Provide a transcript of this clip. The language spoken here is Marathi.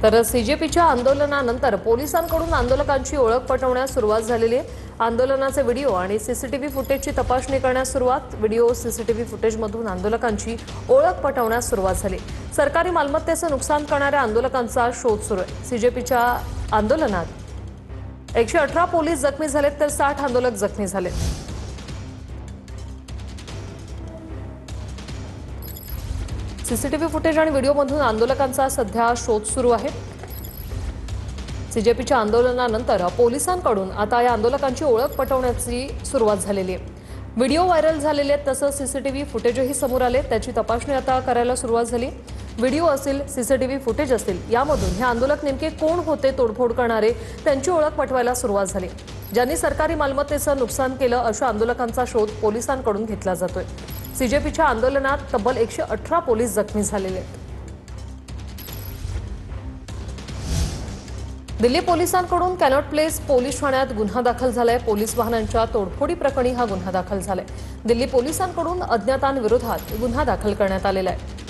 तर सीजेपीच्या आंदोलनानंतर पोलिसांकडून आंदोलकांची ओळख पटवण्यास सुरुवात झालेली आहे। आंदोलनाचे व्हिडिओ आणि सीसीटीव्ही फुटेजची तपासणी करण्यास सुरुवात। व्हिडिओ सीसीटीव्ही फुटेजमधून आंदोलकांची ओळख पटवण्यास सुरुवात झाली। सरकारी मालमत्तेचं नुकसान करणाऱ्या आंदोलकांचा शोध सुरू आहे। सीजेपीच्या आंदोलनात 118 पोलीस जखमी झालेत तर 60 आंदोलक जखमी झालेत। सीसीटीव्ही फुटेज आणि व्हिडिओमधून आंदोलकांचा सध्या शोध सुरू आहे। सीजेपीच्या आंदोलनानंतर पोलिसांकडून आता या आंदोलकांची ओळख पटवण्याची सुरुवात झालेली आहे। व्हिडिओ व्हायरल झालेले आहेत, तसंच सीसीटीव्ही फुटेजही समोर आले, त्याची तपासणी आता करायला सुरुवात झाली। व्हिडिओ असेल, सीसीटीव्ही फुटेज असतील, यामधून हे आंदोलक नेमके कोण होते तोडफोड करणारे, त्यांची ओळख पटवायला सुरुवात झाली। ज्यांनी सरकारी मालमत्तेचं नुकसान केलं अशा आंदोलकांचा शोध पोलिसांकडून घेतला जातोय। सीजेपीच्या आंदोलनात तब्बल 118 पोलीस जखमी झालेले आहेत। दिल्ली पोलिसांकडून कॅनॉट प्लेस पोलीस ठाण्यात गुन्हा दाखल झालाय। पोलीस वाहनांच्या तोडफोडी प्रकरणी हा गुन्हा दाखल झालाय। दिल्ली पोलिसांकडून अज्ञातांविरोधात गुन्हा दाखल करण्यात आलेला आहे।